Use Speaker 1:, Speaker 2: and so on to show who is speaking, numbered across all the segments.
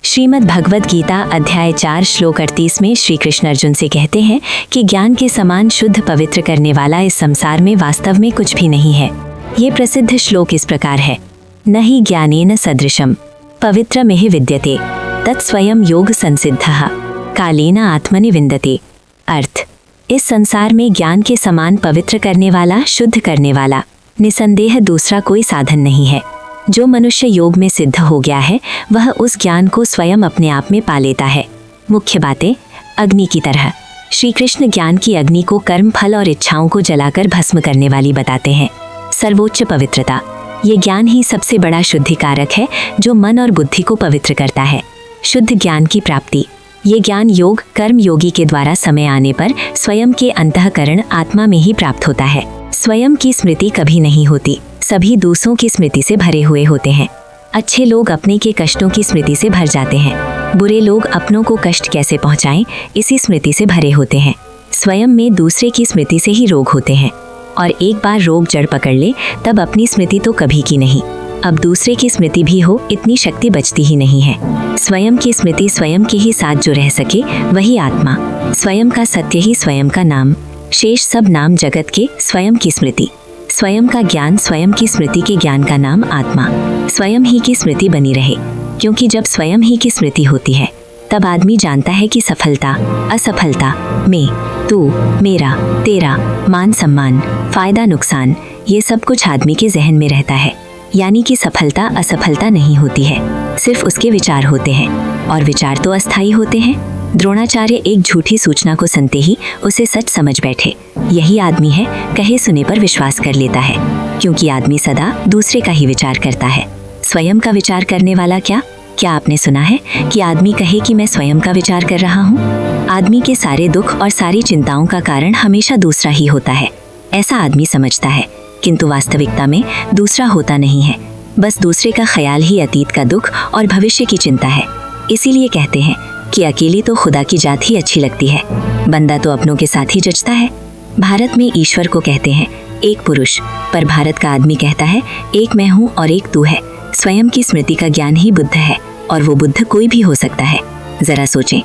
Speaker 1: श्रीमद् भगवद गीता अध्याय 4 श्लोक 38 में श्री कृष्ण अर्जुन से कहते हैं कि ज्ञान के समान शुद्ध पवित्र करने वाला इस संसार में वास्तव में कुछ भी नहीं है। ये प्रसिद्ध श्लोक इस प्रकार है, न हि ज्ञानेन सदृशम पवित्रमिह विद्यते तत्स्वयं योग संसिद्धः कालेन आत्मनि विन्दते। अर्थ, इस संसार में ज्ञान के समान पवित्र करने वाला, शुद्ध करने वाला निसंदेह दूसरा कोई साधन नहीं है। जो मनुष्य योग में सिद्ध हो गया है वह उस ज्ञान को स्वयं अपने आप में पा लेता है। मुख्य बातें अग्नि की तरह। श्री कृष्ण ज्ञान की अग्नि को कर्म, फल और इच्छाओं को जलाकर भस्म करने वाली बताते हैं। सर्वोच्च पवित्रता, ये ज्ञान ही सबसे बड़ा शुद्धिकारक है जो मन और बुद्धि को पवित्र करता है। शुद्ध ज्ञान की प्राप्ति, ये ज्ञान योग कर्म योगी के द्वारा समय आने पर स्वयं के अंतःकरण आत्मा में ही प्राप्त होता है। स्वयं की स्मृति कभी नहीं होती, सभी दूसरों की स्मृति से भरे हुए होते हैं। अच्छे लोग अपने के कष्टों की स्मृति से भर जाते हैं, बुरे लोग अपनों को कष्ट कैसे पहुंचाएं इसी स्मृति से भरे होते हैं। स्वयं में दूसरे की स्मृति से ही रोग होते हैं, और एक बार रोग जड़ पकड़ ले तब अपनी स्मृति तो कभी की नहीं, अब दूसरे की स्मृति भी हो इतनी शक्ति बचती ही नहीं है। स्वयं की स्मृति स्वयं के ही साथ जो रह सके वही आत्मा, स्वयं का सत्य ही स्वयं का नाम, शेष सब नाम जगत के स्वयं की स्मृति। स्वयं का ज्ञान स्वयं की स्मृति के ज्ञान का नाम आत्मा, स्वयं ही की स्मृति बनी रहे, क्योंकि जब स्वयं ही की स्मृति होती है तब आदमी जानता है कि सफलता असफलता, मैं तू मेरा तेरा, मान सम्मान फायदा नुकसान, ये सब कुछ आदमी के जहन में रहता है। यानी कि सफलता असफलता नहीं होती है, सिर्फ उसके विचार होते हैं, और विचार तो अस्थायी होते हैं। द्रोणाचार्य एक झूठी सूचना को सुनते ही उसे सच समझ बैठे। यही आदमी है कहे सुने पर विश्वास कर लेता है, क्योंकि आदमी सदा दूसरे का ही विचार करता है, स्वयं का विचार करने वाला क्या आपने सुना है कि आदमी कहे कि मैं स्वयं का विचार कर रहा हूँ? आदमी के सारे दुख और सारी चिंताओं का कारण हमेशा दूसरा ही होता है, ऐसा आदमी समझता है, किंतु वास्तविकता में दूसरा होता नहीं है, बस दूसरे का ख्याल ही अतीत का दुख और भविष्य की चिंता है। इसीलिए कहते हैं कि अकेली तो खुदा की जात ही अच्छी लगती है, बंदा तो अपनों के साथ ही जचता है। भारत में ईश्वर को कहते हैं एक पुरुष, पर भारत का आदमी कहता है एक मैं हूँ और एक तू है। स्वयं की स्मृति का ज्ञान ही बुद्ध है, और वो बुद्ध कोई भी हो सकता है। जरा सोचें,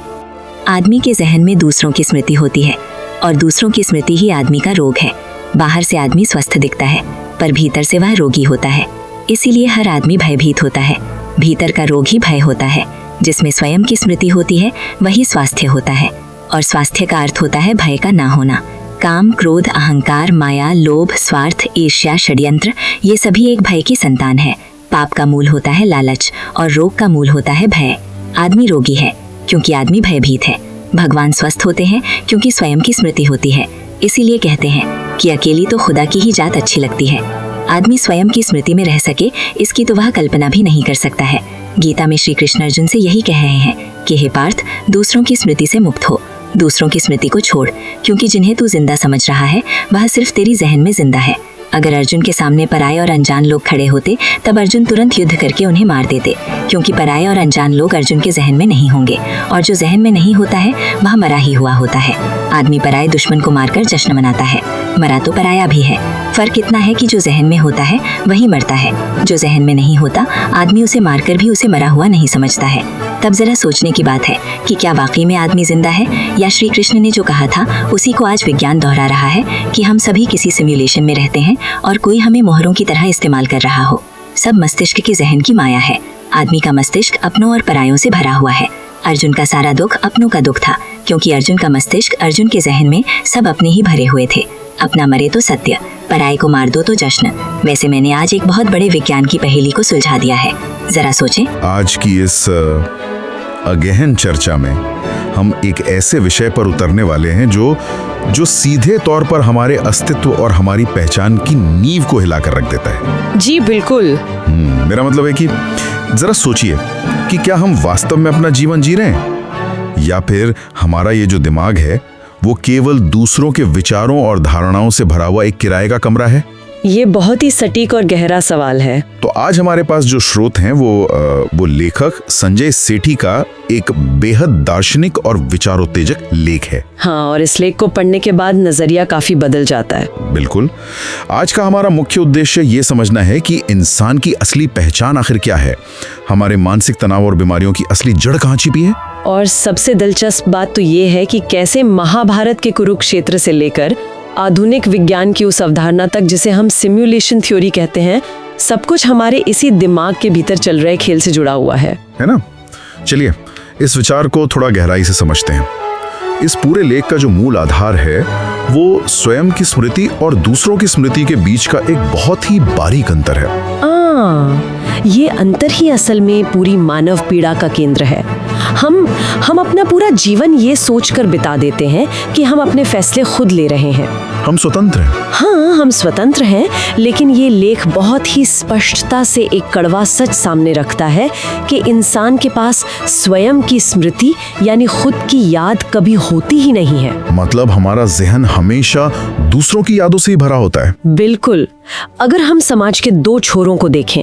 Speaker 1: आदमी के जहन में दूसरों की स्मृति होती है, और दूसरों की स्मृति ही आदमी का रोग है। बाहर से आदमी स्वस्थ दिखता है, पर भीतर से वह रोगी होता है। इसीलिए हर आदमी भयभीत होता है। भीतर का रोग ही भय होता है। जिसमें स्वयं की स्मृति होती है वही स्वास्थ्य होता है, और स्वास्थ्य का अर्थ होता है भय का ना होना। काम, क्रोध, अहंकार, माया, लोभ, स्वार्थ, ईर्ष्या, षड्यंत्र, ये सभी एक भय की संतान है। पाप का मूल होता है लालच, और रोग का मूल होता है भय। आदमी रोगी है क्योंकि आदमी भयभीत है। भगवान स्वस्थ होते हैं क्योंकि स्वयं की स्मृति होती है। इसीलिए कहते हैं कि अकेली तो खुदा की ही जात अच्छी लगती है। आदमी स्वयं की स्मृति में रह सके इसकी तो वह कल्पना भी नहीं कर सकता है। गीता में श्री कृष्ण अर्जुन से यही कह रहे हैं कि हे पार्थ, दूसरों की स्मृति से मुक्त हो, दूसरों की स्मृति को छोड़, क्योंकि जिन्हें तू जिंदा समझ रहा है वह सिर्फ तेरी जहन में जिंदा है। अगर अर्जुन के सामने पराये और अनजान लोग खड़े होते तब अर्जुन तुरंत युद्ध करके उन्हें मार देते, क्योंकि पराये और अनजान लोग अर्जुन के जहन में नहीं होंगे, और जो जहन में नहीं होता है वह मरा ही हुआ होता है। आदमी पराये दुश्मन को मारकर जश्न मनाता है, मरा तो पराया भी है। फर्क इतना है कि जो जहन में होता है वही मरता है, जो जहन में नहीं होता आदमी उसे मारकर भी उसे मरा हुआ नहीं समझता है। तब जरा सोचने की बात है कि क्या वाकई में आदमी जिंदा है, या श्री कृष्ण ने जो कहा था उसी को आज विज्ञान दोहरा रहा है कि हम सभी किसी सिम्युलेशन में रहते हैं और कोई हमें मोहरों की तरह इस्तेमाल कर रहा हो। सब मस्तिष्क के जहन की माया है। आदमी का मस्तिष्क अपनों और परायों से भरा हुआ है। अर्जुन का सारा दुख अपनों का दुख था, क्योंकि अर्जुन का मस्तिष्क अर्जुन के जहन में सब अपने ही भरे हुए थे। अपना मरे तो सत्य, पराये को मार दो तो जश्न। वैसे मैंने आज एक बहुत बड़े विज्ञान की पहेली को सुलझा दिया है, जरा सोचें।
Speaker 2: आज की इस अगहन चर्चा में हम एक ऐसे विषय पर उतरने वाले हैं जो सीधे तौर पर हमारे अस्तित्व और हमारी पहचान की नींव को हिलाकर रख देता है।
Speaker 3: जी बिल्कुल।
Speaker 2: मेरा मतलब है कि जरा सोचिए कि क्या हम वास्तव में अपना जीवन जी रहे हैं, या फिर हमारा ये जो दिमाग है वो केवल दूसरों के विचारों और धारणाओं से भरा हुआ एक किराए का कमरा है।
Speaker 3: ये बहुत ही सटीक और गहरा सवाल है।
Speaker 2: तो आज हमारे पास जो स्रोत हैं वो लेखक संजय सेठी का एक बेहद दार्शनिक और विचारोत्तेजक लेख है।
Speaker 3: हाँ, और इस लेख को पढ़ने के बाद नजरिया काफी बदल जाता है।
Speaker 2: बिल्कुल। आज का हमारा मुख्य उद्देश्य ये समझना है कि इंसान की असली पहचान आखिर क्या है, हमारे मानसिक तनाव और बीमारियों की असली जड़ कहाँ छिपी है।
Speaker 3: और सबसे दिलचस्प बात तो ये है कि कैसे महाभारत के कुरुक्षेत्र से लेकर आधुनिक विज्ञान की उस अवधारणा तक जिसे हम सिम्युलेशन थ्योरी कहते हैं, सब कुछ हमारे इसी दिमाग के भीतर चल रहे खेल से जुड़ा हुआ है
Speaker 2: ना? चलिए इस विचार को थोड़ा गहराई से समझते हैं। इस पूरे लेख का जो मूल आधार है वो स्वयं की स्मृति और दूसरों की स्मृति के बीच का एक बहुत ही बारीक अंतर है।
Speaker 3: ये अंतर ही असल में पूरी मानव पीड़ा का केंद्र है। हम अपना पूरा जीवन ये सोचकर बिता देते हैं कि हम अपने फैसले खुद ले रहे हैं,
Speaker 2: हम स्वतंत्र हैं।
Speaker 3: हाँ, हम स्वतंत्र हैं, लेकिन ये लेख बहुत ही स्पष्टता से एक कड़वा सच सामने रखता है कि इंसान के पास स्वयं की स्मृति यानी खुद की याद कभी होती ही नहीं है।
Speaker 2: मतलब हमारा जहन हमेशा दूसरों की यादों से ही भरा होता है।
Speaker 3: बिल्कुल। अगर हम समाज के दो छोरों को देखें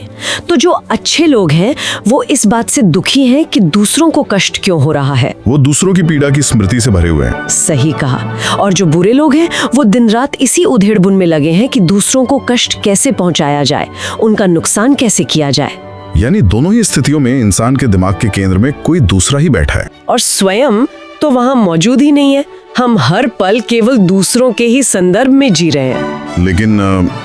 Speaker 3: तो जो अच्छे लोग हैं वो इस बात से दुखी हैं कि दूसरों को कष्ट क्यों हो रहा है।
Speaker 2: वो दूसरों की पीड़ा की स्मृति से भरे हुए हैं।
Speaker 3: सही कहा। और जो बुरे लोग हैं वो दिन रात इसी उधेड़-बुन में लगे हैं कि दूसरों को कष्ट कैसे पहुंचाया जाए, उनका नुकसान कैसे किया जाए।
Speaker 2: यानी दोनों ही स्थितियों में इंसान के दिमाग के केंद्र में कोई दूसरा ही बैठा है
Speaker 3: और स्वयं तो वहाँ मौजूद ही नहीं है। हम हर पल केवल दूसरों के ही संदर्भ में जी रहे हैं।
Speaker 2: लेकिन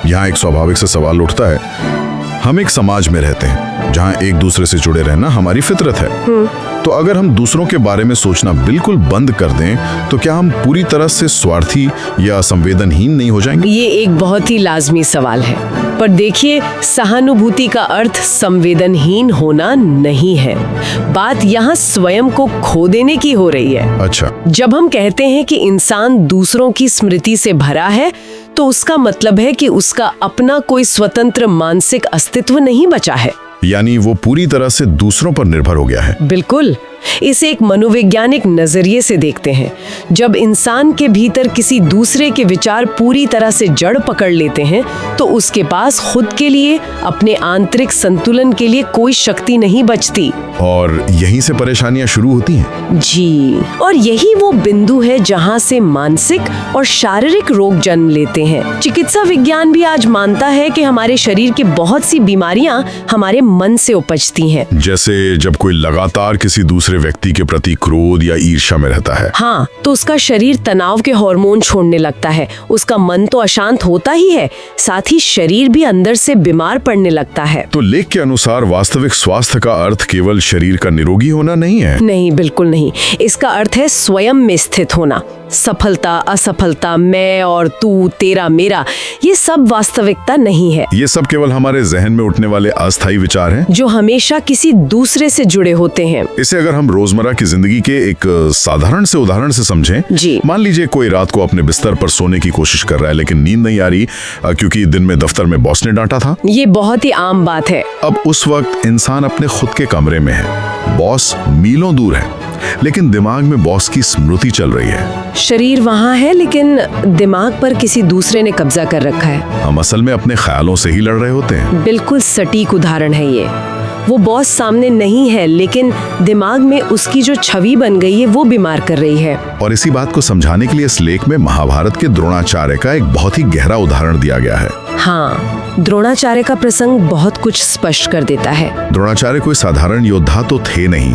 Speaker 2: यहाँ एक स्वाभाविक से सवाल उठता है। हम एक समाज में रहते हैं जहाँ एक दूसरे से जुड़े रहना हमारी फितरत है। तो अगर हम दूसरों के बारे में सोचना बिल्कुल बंद कर दें तो क्या हम पूरी तरह से स्वार्थी या संवेदनहीन नहीं हो जाएंगे?
Speaker 3: ये एक बहुत ही लाजमी सवाल है। पर देखिए, सहानुभूति का अर्थ संवेदनहीन होना नहीं है। बात यहाँ स्वयं को खो देने की हो रही है।
Speaker 2: अच्छा।
Speaker 3: जब हम कहते हैं कि इंसान दूसरों की स्मृति से भरा है तो उसका मतलब है कि उसका अपना कोई स्वतंत्र मानसिक अस्तित्व नहीं बचा है।
Speaker 2: यानी वो पूरी तरह से दूसरों पर निर्भर हो गया है।
Speaker 3: बिल्कुल। इसे एक मनोवैज्ञानिक नजरिए से देखते हैं। जब इंसान के भीतर किसी दूसरे के विचार पूरी तरह से जड़ पकड़ लेते हैं तो उसके पास खुद के लिए, अपने आंतरिक संतुलन के लिए कोई शक्ति नहीं बचती।
Speaker 2: और यहीं से परेशानियां शुरू होती हैं।
Speaker 3: जी, और यही वो बिंदु है जहां से मानसिक और शारीरिक रोग जन्म लेते हैं। चिकित्सा विज्ञान भी आज मानता है कि हमारे शरीर की बहुत सी बीमारियां हमारे मन से उपजती हैं।
Speaker 2: जैसे जब कोई लगातार किसी दूसरे व्यक्ति के प्रति क्रोध या ईर्ष्या में रहता है।
Speaker 3: हाँ, तो उसका शरीर तनाव के हार्मोन छोड़ने लगता है। उसका मन तो अशांत होता ही है, साथ ही शरीर भी अंदर से बीमार पड़ने लगता है।
Speaker 2: तो लेख के अनुसार वास्तविक स्वास्थ्य का अर्थ केवल शरीर का निरोगी होना नहीं है।
Speaker 3: नहीं, बिल्कुल नहीं। इसका अर्थ है स्वयं में स्थित होना। सफलता, असफलता, मैं और तू, तेरा, मेरा, ये सब वास्तविकता नहीं है।
Speaker 2: ये सब केवल हमारे जहन में उठने वाले अस्थायी विचार हैं
Speaker 3: जो हमेशा किसी दूसरे से जुड़े होते हैं।
Speaker 2: इसे अगर हम रोजमर्रा की जिंदगी के एक साधारण से उदाहरण से समझें,
Speaker 3: जी।
Speaker 2: मान लीजिए कोई रात को अपने बिस्तर पर सोने की कोशिश कर रहा है लेकिन नींद नहीं आ रही क्योंकि दिन में दफ्तर में बॉस ने डांटा था।
Speaker 3: ये बहुत ही आम बात है।
Speaker 2: अब उस वक्त इंसान अपने खुद के कमरे में है, बॉस मीलों दूर है, लेकिन दिमाग में बॉस की स्मृति चल रही है।
Speaker 3: शरीर वहाँ है लेकिन दिमाग पर किसी दूसरे ने कब्जा कर रखा है।
Speaker 2: हम असल में अपने ख्यालों से ही लड़ रहे होते हैं।
Speaker 3: बिल्कुल सटीक उदाहरण है ये। वो बॉस सामने नहीं है लेकिन दिमाग में उसकी जो छवि बन गई है वो बीमार कर रही है।
Speaker 2: और इसी बात को समझाने के लिए इस लेख में महाभारत के द्रोणाचार्य का एक बहुत ही गहरा उदाहरण दिया गया है।
Speaker 3: हाँ, द्रोणाचार्य का प्रसंग बहुत कुछ स्पष्ट कर देता है।
Speaker 2: द्रोणाचार्य कोई साधारण योद्धा तो थे नहीं,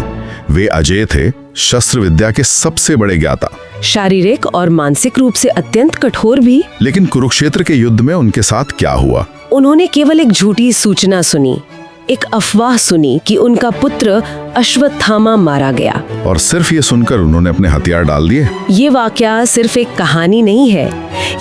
Speaker 2: वे अजेय थे, शस्त्र विद्या के सबसे बड़े ज्ञाता,
Speaker 3: शारीरिक और मानसिक रूप से अत्यंत कठोर भी।
Speaker 2: लेकिन कुरुक्षेत्र के युद्ध में उनके साथ क्या हुआ?
Speaker 3: उन्होंने केवल एक झूठी सूचना सुनी, एक अफवाह सुनी कि उनका पुत्र अश्वत्थामा मारा गया।
Speaker 2: और सिर्फ ये सुनकर उन्होंने अपने हथियार डाल दिए।
Speaker 3: ये वाकया सिर्फ एक कहानी नहीं है,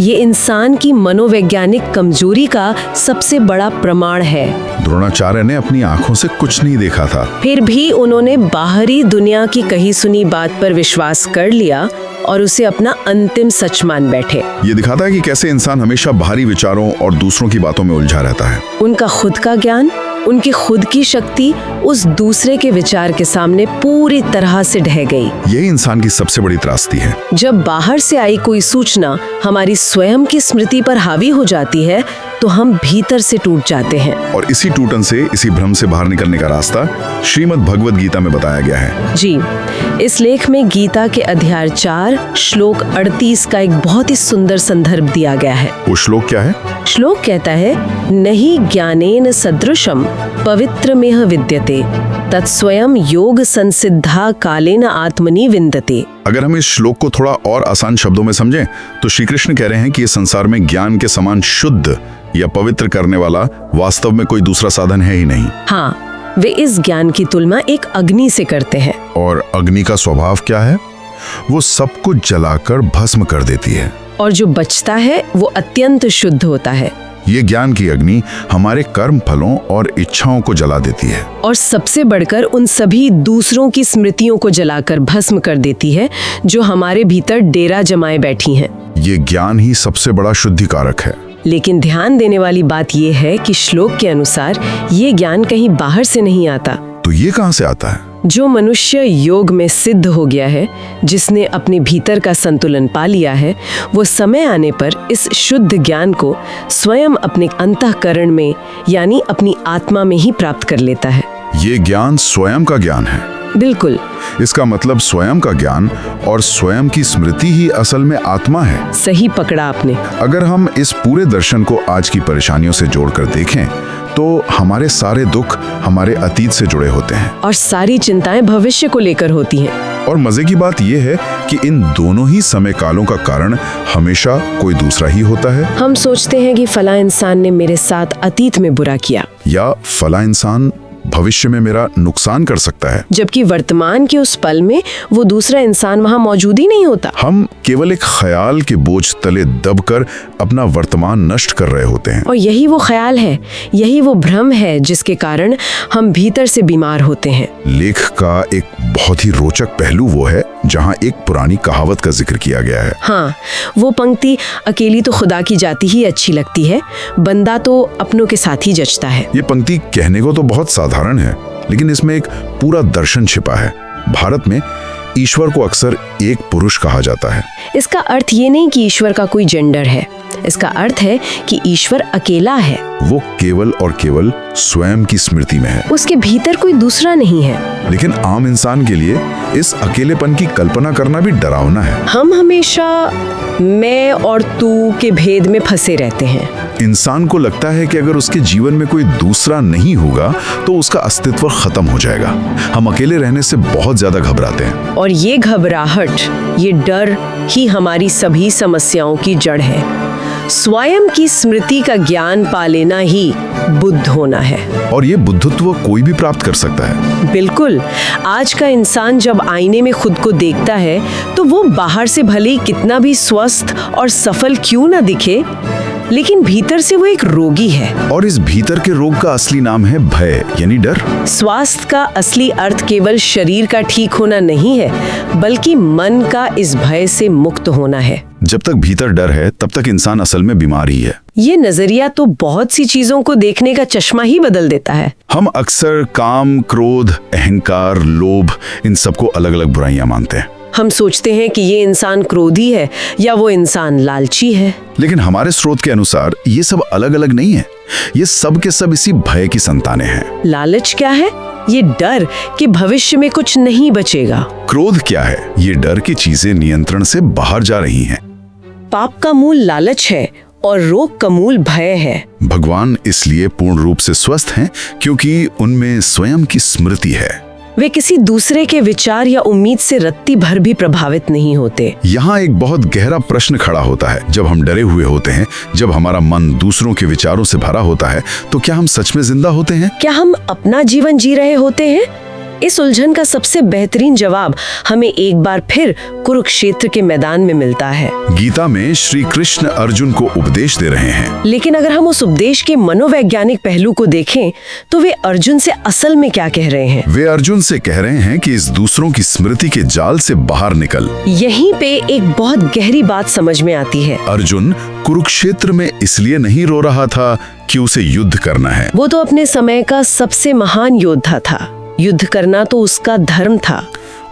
Speaker 3: ये इंसान की मनोवैज्ञानिक कमजोरी का सबसे बड़ा प्रमाण है।
Speaker 2: द्रोणाचार्य ने अपनी आंखों से कुछ नहीं देखा था,
Speaker 3: फिर भी उन्होंने बाहरी दुनिया की कही सुनी बात पर विश्वास कर लिया और उसे अपना अंतिम सच मान बैठे।
Speaker 2: ये दिखाता है कि कैसे इंसान हमेशा बाहरी विचारों और दूसरों की बातों में उलझा रहता है।
Speaker 3: उनका खुद का ज्ञान, उनकी खुद की शक्ति उस दूसरे के विचार के सामने पूरी तरह से ढह गई।
Speaker 2: यही इंसान की सबसे बड़ी त्रासदी है।
Speaker 3: जब बाहर से आई कोई सूचना हमारी स्वयं की स्मृति पर हावी हो जाती है तो हम भीतर से टूट जाते हैं।
Speaker 2: और इसी टूटन से, इसी भ्रम से बाहर निकलने का रास्ता श्रीमद् भगवद गीता में बताया गया है।
Speaker 3: जी, इस लेख में गीता के अध्याय 4 श्लोक 38 का एक बहुत ही सुंदर संदर्भ दिया गया है।
Speaker 2: वो श्लोक क्या है?
Speaker 3: श्लोक कहता है, नहीं ज्ञानेन सदृशम पवित्रमेह विद्यते तत्स्वयं योग संसिद्धा कालेन आत्मनि विन्दते।
Speaker 2: अगर हम इस श्लोक को थोड़ा और आसान शब्दों में समझें तो श्री कृष्ण कह रहे हैं कि इस संसार में ज्ञान के समान शुद्ध या पवित्र करने वाला वास्तव में कोई दूसरा साधन है ही नहीं।
Speaker 3: हाँ, वे इस ज्ञान की तुलना एक अग्नि से करते हैं।
Speaker 2: और अग्नि का स्वभाव क्या है? वो सब कुछ जलाकर भस्म कर देती है,
Speaker 3: और जो बचता है वो अत्यंत शुद्ध होता है।
Speaker 2: ये ज्ञान की अग्नि हमारे कर्म फलों और इच्छाओं को जला देती है,
Speaker 3: और सबसे बढ़कर उन सभी दूसरों की स्मृतियों को जलाकर भस्म कर देती है जो हमारे भीतर डेरा जमाए बैठी हैं।
Speaker 2: ये ज्ञान ही सबसे बड़ा शुद्धिकारक है।
Speaker 3: लेकिन ध्यान देने वाली बात यह है कि श्लोक के अनुसार ये ज्ञान कहीं बाहर से नहीं आता।
Speaker 2: तो ये कहाँ से आता है?
Speaker 3: जो मनुष्य योग में सिद्ध हो गया है, जिसने अपने भीतर का संतुलन पा लिया है, वो समय आने पर इस शुद्ध ज्ञान को स्वयं अपने अंतःकरण में यानी अपनी आत्मा में ही प्राप्त कर लेता है।
Speaker 2: ये ज्ञान स्वयं का ज्ञान है।
Speaker 3: बिल्कुल।
Speaker 2: इसका मतलब स्वयं का ज्ञान और स्वयं की स्मृति ही असल में आत्मा है।
Speaker 3: सही पकड़ा आपने।
Speaker 2: अगर हम इस पूरे दर्शन को आज की परेशानियों से जोड़कर देखें तो हमारे सारे दुख हमारे अतीत से जुड़े होते हैं
Speaker 3: और सारी चिंताएं भविष्य को लेकर होती हैं।
Speaker 2: और मजे की बात यह है कि इन दोनों ही समय कालों का कारण हमेशा कोई दूसरा ही होता है।
Speaker 3: हम सोचते हैं कि फला इंसान ने मेरे साथ अतीत में बुरा किया,
Speaker 2: या फला इंसान भविष्य में मेरा नुकसान कर सकता है,
Speaker 3: जबकि वर्तमान के उस पल में वो दूसरा इंसान वहाँ मौजूद ही नहीं होता।
Speaker 2: हम केवल एक ख्याल के बोझ तले दबकर अपना वर्तमान नष्ट कर रहे होते हैं।
Speaker 3: और यही वो ख्याल है, यही वो भ्रम है जिसके कारण हम भीतर से बीमार होते हैं।
Speaker 2: लेख का एक बहुत ही रोचक पहलू वो है जहाँ एक पुरानी कहावत का जिक्र किया गया है।
Speaker 3: हाँ, वो पंक्ति, अकेली तो खुदा की जाति ही अच्छी लगती है, बंदा तो अपनों के साथ ही जचता है।
Speaker 2: ये पंक्ति कहने को तो बहुत साधारण है, लेकिन इसमें एक पूरा दर्शन छिपा है। भारत में ईश्वर को अक्सर एक पुरुष कहा जाता है।
Speaker 3: इसका अर्थ ये नहीं कि ईश्वर का कोई जेंडर है, इसका अर्थ है कि ईश्वर अकेला है।
Speaker 2: वो केवल और केवल स्वयं की स्मृति में है,
Speaker 3: उसके भीतर कोई दूसरा नहीं है।
Speaker 2: लेकिन आम इंसान के लिए इस अकेलेपन की कल्पना करना भी डरावना है।
Speaker 3: हम हमेशा मैं और तू के भेद में फंसे रहते हैं।
Speaker 2: इंसान को लगता है कि अगर उसके जीवन में कोई दूसरा नहीं होगा तो उसका अस्तित्व खत्म हो जाएगा। हम अकेले रहने से बहुत ज्यादा घबराते हैं।
Speaker 3: और ये घबराहट, ये डर ही हमारी सभी समस्याओं की जड़ है। स्वयं की स्मृति का ज्ञान पा लेना ही बुद्ध होना है।
Speaker 2: और ये बुद्धत्व कोई भी प्राप्त कर सकता है।
Speaker 3: बिल्कुल। आज का इंसान जब आईने में खुद को देखता है तो वो बाहर से भले ही कितना भी स्वस्थ और सफल क्यों ना दिखे, लेकिन भीतर से वो एक रोगी है।
Speaker 2: और इस भीतर के रोग का असली नाम है भय, यानी डर।
Speaker 3: स्वास्थ्य का असली अर्थ केवल शरीर का ठीक होना नहीं है, बल्कि मन का इस भय से मुक्त होना है।
Speaker 2: जब तक भीतर डर है तब तक इंसान असल में बीमार ही है।
Speaker 3: ये नजरिया तो बहुत सी चीजों को देखने का चश्मा ही बदल देता है।
Speaker 2: हम अक्सर काम, क्रोध, अहंकार, लोभ, इन सबको अलग अलग बुराइयां मानते हैं।
Speaker 3: हम सोचते हैं कि ये इंसान क्रोधी है या वो इंसान लालची है।
Speaker 2: लेकिन हमारे स्रोत के अनुसार ये सब अलग अलग नहीं है। ये सब के सब इसी भय की संतानें हैं।
Speaker 3: लालच क्या है? ये डर कि भविष्य में कुछ नहीं बचेगा।
Speaker 2: क्रोध क्या है? ये डर की चीजें नियंत्रण से बाहर जा रही हैं।
Speaker 3: पाप का मूल लालच है और रोग का मूल भय है।
Speaker 2: भगवान इसलिए पूर्ण रूप से स्वस्थ हैं क्योंकि उनमें स्वयं की स्मृति है।
Speaker 3: वे किसी दूसरे के विचार या उम्मीद से रत्ती भर भी प्रभावित नहीं होते।
Speaker 2: यहाँ एक बहुत गहरा प्रश्न खड़ा होता है। जब हम डरे हुए होते हैं, जब हमारा मन दूसरों के विचारों से भरा होता है, तो क्या हम सच में जिंदा होते हैं?
Speaker 3: क्या हम अपना जीवन जी रहे होते हैं? इस उलझन का सबसे बेहतरीन जवाब हमें एक बार फिर कुरुक्षेत्र के मैदान में मिलता है।
Speaker 2: गीता में श्री कृष्ण अर्जुन को उपदेश दे रहे हैं।
Speaker 3: लेकिन अगर हम उस उपदेश के मनोवैज्ञानिक पहलू को देखें तो वे अर्जुन से असल में क्या कह रहे हैं?
Speaker 2: वे अर्जुन से कह रहे हैं कि इस दूसरों की स्मृति के जाल से बाहर निकल।
Speaker 3: यहीं पे एक बहुत गहरी बात समझ में आती है।
Speaker 2: अर्जुन कुरुक्षेत्र में इसलिए नहीं रो रहा था कि उसे युद्ध करना है।
Speaker 3: वो तो अपने समय का सबसे महान योद्धा था। युद्ध करना तो उसका धर्म था।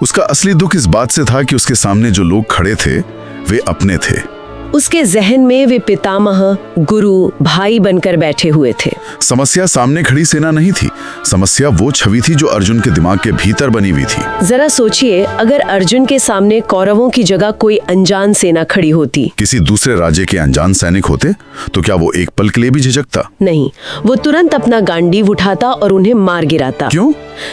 Speaker 2: उसका असली दुख इस बात से था कि उसके सामने जो लोग खड़े थे वे अपने थे,
Speaker 3: उसके जहन में वे पितामह, गुरु, भाई बनकर बैठे हुए थे।
Speaker 2: समस्या सामने खड़ी सेना नहीं थी, समस्या वो छवि थी जो अर्जुन के दिमाग के भीतर बनी हुई थी।
Speaker 3: जरा सोचिए, अगर अर्जुन के सामने कौरवों की जगह कोई अनजान सेना खड़ी होती,
Speaker 2: किसी दूसरे राज्य के अनजान सैनिक होते, तो क्या वो एक पल के लिए भी झिझकता?
Speaker 3: नहीं, वो तुरंत अपना गांडीव उठाता और उन्हें मार गिराता।
Speaker 2: क्यों?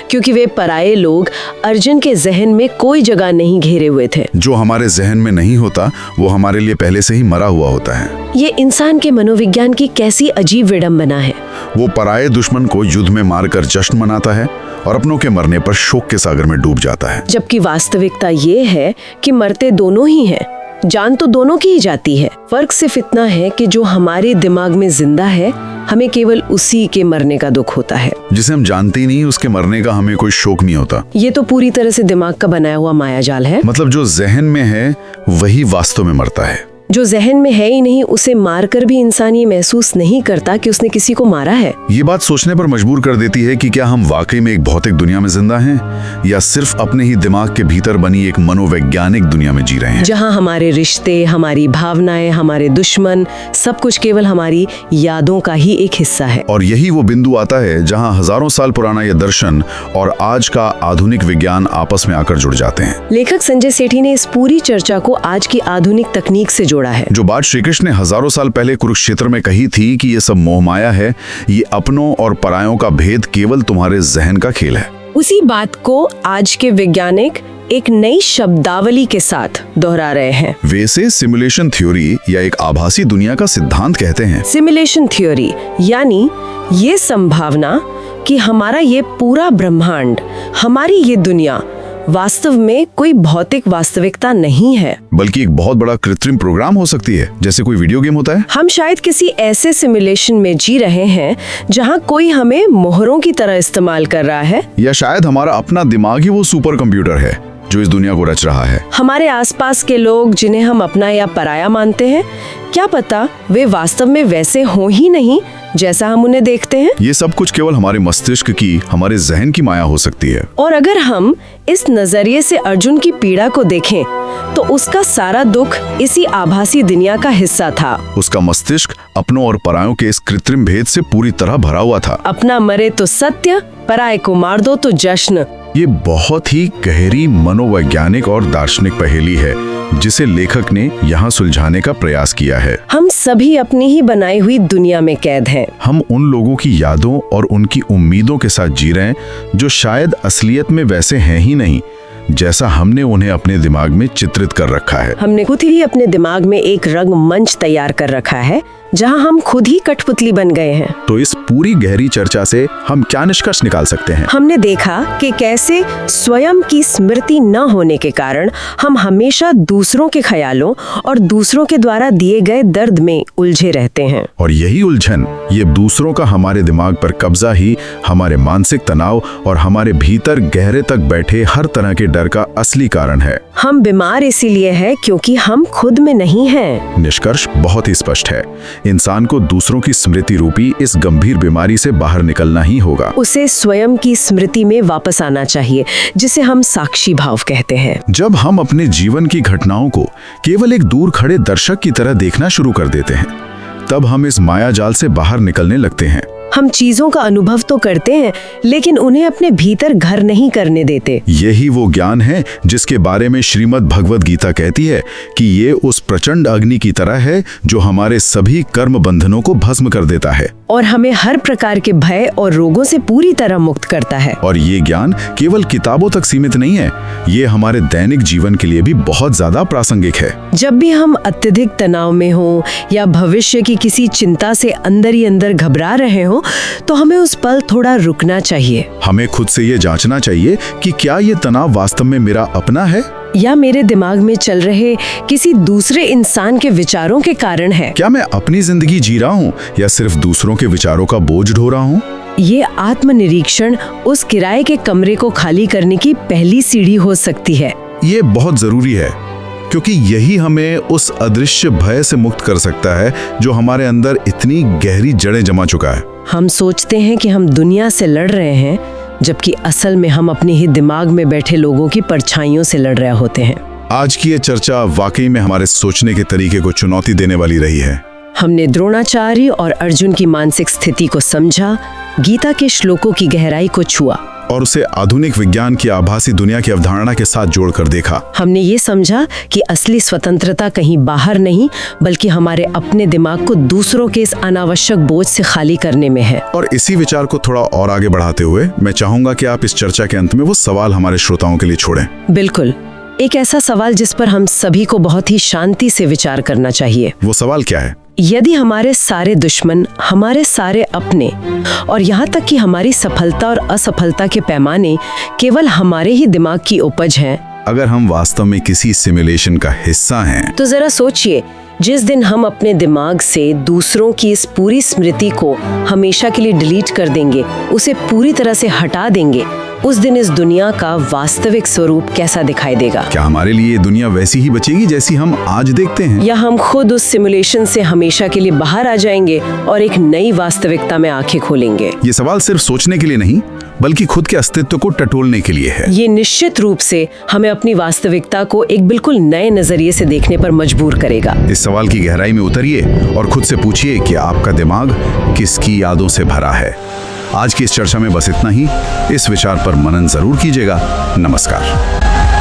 Speaker 3: क्योंकि वे पराये लोग अर्जुन के जहन में कोई जगह नहीं घेरे हुए थे।
Speaker 2: जो हमारे जहन में नहीं होता वो हमारे लिए पहले से ही मरा हुआ होता है।
Speaker 3: ये इंसान के मनोविज्ञान की कैसी अजीब विडंबना है।
Speaker 2: वो पराये दुश्मन को युद्ध में मारकर जश्न मनाता है और अपनों के मरने पर शोक के सागर में डूब जाता है।
Speaker 3: जबकि वास्तविकता ये है कि मरते दोनों ही हैं, जान तो दोनों की ही जाती है। फर्क सिर्फ इतना है कि जो हमारे दिमाग में जिंदा है, हमें केवल उसी के मरने का दुख होता है।
Speaker 2: जिसे हम जानते ही नहीं, उसके मरने का हमें कोई शोक नहीं होता।
Speaker 3: ये तो पूरी तरह से दिमाग का बनाया हुआ मायाजाल है।
Speaker 2: मतलब जो जहन में है वही वास्तव में मरता है।
Speaker 3: जो जहन में है ही नहीं, उसे मारकर भी इंसान ये महसूस नहीं करता कि उसने किसी को मारा है।
Speaker 2: ये बात सोचने पर मजबूर कर देती है कि क्या हम वाकई में एक भौतिक दुनिया में जिंदा हैं या सिर्फ अपने ही दिमाग के भीतर बनी एक मनोवैज्ञानिक दुनिया में जी रहे हैं,
Speaker 3: जहाँ हमारे रिश्ते, हमारी भावनाएं, हमारे दुश्मन, सब कुछ केवल हमारी यादों का ही एक हिस्सा है।
Speaker 2: और यही वो बिंदु आता है जहाँ हजारों साल पुराना ये दर्शन और आज का आधुनिक विज्ञान आपस में आकर जुड़ जाते हैं।
Speaker 3: लेखक संजय सेठी ने इस पूरी चर्चा को आज की आधुनिक तकनीक से जोड़ा है।
Speaker 2: जो बात श्री कृष्ण ने हजारों साल पहले कुरुक्षेत्र में कही थी कि ये सब मोहमाया है, ये अपनों और परायों का भेद केवल तुम्हारे जहन का खेल है,
Speaker 3: उसी बात को आज के वैज्ञानिक एक नई शब्दावली के साथ दोहरा रहे हैं।
Speaker 2: वैसे सिमुलेशन थ्योरी या एक आभासी दुनिया का सिद्धांत कहते हैं।
Speaker 3: सिमुलेशन थ्योरी यानी ये संभावना कि हमारा ये पूरा ब्रह्मांड, हमारी ये दुनिया वास्तव में कोई भौतिक वास्तविकता नहीं है,
Speaker 2: बल्कि एक बहुत बड़ा कृत्रिम प्रोग्राम हो सकती है, जैसे कोई वीडियो गेम होता है।
Speaker 3: हम शायद किसी ऐसे सिमुलेशन में जी रहे हैं जहां कोई हमें मोहरों की तरह इस्तेमाल कर रहा है,
Speaker 2: या शायद हमारा अपना दिमाग ही वो सुपर कंप्यूटर है जो इस दुनिया को रच रहा है।
Speaker 3: हमारे आसपास के लोग जिन्हें हम अपना या पराया मानते हैं, क्या पता वे वास्तव में वैसे हों ही नहीं जैसा हम उन्हें देखते हैं।
Speaker 2: ये सब कुछ केवल हमारे मस्तिष्क की, हमारे जहन की माया हो सकती है।
Speaker 3: और अगर हम इस नजरिए से अर्जुन की पीड़ा को देखें, तो उसका सारा दुख इसी आभासी दुनिया का हिस्सा था।
Speaker 2: उसका मस्तिष्क अपनों और परायों के इस कृत्रिम भेद से पूरी तरह भरा हुआ था।
Speaker 3: अपना मरे तो सत्य, पराये को मार दो तो जश्न।
Speaker 2: ये बहुत ही गहरी मनोवैज्ञानिक और दार्शनिक पहेली है जिसे लेखक ने यहाँ सुलझाने का प्रयास किया है।
Speaker 3: हम सभी अपनी ही बनाई हुई दुनिया में कैद हैं।
Speaker 2: हम उन लोगों की यादों और उनकी उम्मीदों के साथ जी रहे हैं जो शायद असलियत में वैसे हैं ही नहीं जैसा हमने उन्हें अपने दिमाग में चित्रित कर रखा है।
Speaker 3: हमने खुद ही अपने दिमाग में एक रंग मंच तैयार कर रखा है जहां हम खुद ही कठपुतली बन गए हैं।
Speaker 2: तो इस पूरी गहरी चर्चा से हम क्या निष्कर्ष निकाल सकते हैं?
Speaker 3: हमने देखा कि कैसे स्वयं की स्मृति न होने के कारण हम हमेशा दूसरों के ख्यालों और दूसरों के द्वारा दिए गए दर्द में उलझे रहते हैं।
Speaker 2: और यही उलझन, ये दूसरों का हमारे दिमाग पर कब्जा ही हमारे मानसिक तनाव और हमारे भीतर गहरे तक बैठे हर तरह के डर का असली कारण है।
Speaker 3: हम बीमार इसीलिए है क्योंकि हम खुद में नहीं हैं।
Speaker 2: निष्कर्ष बहुत ही स्पष्ट है, इंसान को दूसरों की स्मृति रूपी इस गंभीर बीमारी से बाहर निकलना ही होगा।
Speaker 3: उसे स्वयं की स्मृति में वापस आना चाहिए, जिसे हम साक्षी भाव कहते हैं।
Speaker 2: जब हम अपने जीवन की घटनाओं को केवल एक दूर खड़े दर्शक की तरह देखना शुरू कर देते हैं, तब हम इस मायाजाल से बाहर निकलने लगते हैं।
Speaker 3: हम चीजों का अनुभव तो करते हैं, लेकिन उन्हें अपने भीतर घर नहीं करने देते।
Speaker 2: यही वो ज्ञान है जिसके बारे में श्रीमद् भगवद गीता कहती है कि ये उस प्रचंड अग्नि की तरह है जो हमारे सभी कर्म बंधनों को भस्म कर देता है
Speaker 3: और हमें हर प्रकार के भय और रोगों से पूरी तरह मुक्त करता है।
Speaker 2: और ये ज्ञान केवल किताबों तक सीमित नहीं है, ये हमारे दैनिक जीवन के लिए भी बहुत ज्यादा प्रासंगिक है।
Speaker 3: जब भी हम अत्यधिक तनाव में हो या भविष्य की किसी चिंता से अंदर ही अंदर घबरा रहे हो, तो हमें उस पल थोड़ा रुकना चाहिए।
Speaker 2: हमें खुद से ये जांचना चाहिए कि क्या ये तनाव वास्तव में मेरा अपना है
Speaker 3: या मेरे दिमाग में चल रहे किसी दूसरे इंसान के विचारों के कारण है।
Speaker 2: क्या मैं अपनी जिंदगी जी रहा हूँ या सिर्फ दूसरों के विचारों का बोझ ढो रहा हूँ?
Speaker 3: ये आत्मनिरीक्षण उस किराए के कमरे को खाली करने की पहली सीढ़ी हो सकती है।
Speaker 2: ये बहुत जरूरी है, क्योंकि यही हमें उस अदृश्य भय से मुक्त कर सकता है जो हमारे अंदर इतनी गहरी जड़ें जमा चुका है।
Speaker 3: हम सोचते हैं कि हम दुनिया से लड़ रहे हैं, जबकि असल में हम अपने ही दिमाग में बैठे लोगों की परछाइयों से लड़ रहे होते हैं।
Speaker 2: आज की ये चर्चा वाकई में हमारे सोचने के तरीके को चुनौती देने वाली रही है।
Speaker 3: हमने द्रोणाचार्य और अर्जुन की मानसिक स्थिति को समझा, गीता के श्लोकों की गहराई को छुआ
Speaker 2: और उसे आधुनिक विज्ञान की आभासी दुनिया की अवधारणा के साथ जोड़कर देखा।
Speaker 3: हमने ये समझा कि असली स्वतंत्रता कहीं बाहर नहीं, बल्कि हमारे अपने दिमाग को दूसरों के इस अनावश्यक बोझ से खाली करने में है।
Speaker 2: और इसी विचार को थोड़ा और आगे बढ़ाते हुए मैं चाहूंगा कि आप इस चर्चा के अंत में वो सवाल हमारे श्रोताओं के लिए छोड़ें।
Speaker 3: बिल्कुल, एक ऐसा सवाल जिस पर हम सभी को बहुत ही शांति से विचार करना चाहिए।
Speaker 2: वो सवाल क्या है?
Speaker 3: यदि हमारे सारे दुश्मन, हमारे सारे अपने और यहाँ तक कि हमारी सफलता और असफलता के पैमाने केवल हमारे ही दिमाग की उपज हैं,
Speaker 2: अगर हम वास्तव में किसी सिमुलेशन का हिस्सा हैं,
Speaker 3: तो जरा सोचिए, जिस दिन हम अपने दिमाग से दूसरों की इस पूरी स्मृति को हमेशा के लिए डिलीट कर देंगे, उसे पूरी तरह से हटा देंगे, उस दिन इस दुनिया का वास्तविक स्वरूप कैसा दिखाई देगा?
Speaker 2: क्या हमारे लिए ये दुनिया वैसी ही बचेगी जैसी हम आज देखते हैं,
Speaker 3: या हम खुद उस सिमुलेशन से हमेशा के लिए बाहर आ जाएंगे और एक नई वास्तविकता में आंखें खोलेंगे?
Speaker 2: ये सवाल सिर्फ सोचने के लिए नहीं, बल्कि खुद के अस्तित्व को टटोलने के लिए है।
Speaker 3: ये निश्चित रूप से हमें अपनी वास्तविकता को एक बिल्कुल नए नजरिए से देखने पर मजबूर करेगा।
Speaker 2: इस सवाल की गहराई में उतरिए और खुद से पूछिए कि आपका दिमाग किसकी यादों से भरा है। आज की इस चर्चा में बस इतना ही। इस विचार पर मनन जरूर कीजिएगा। नमस्कार।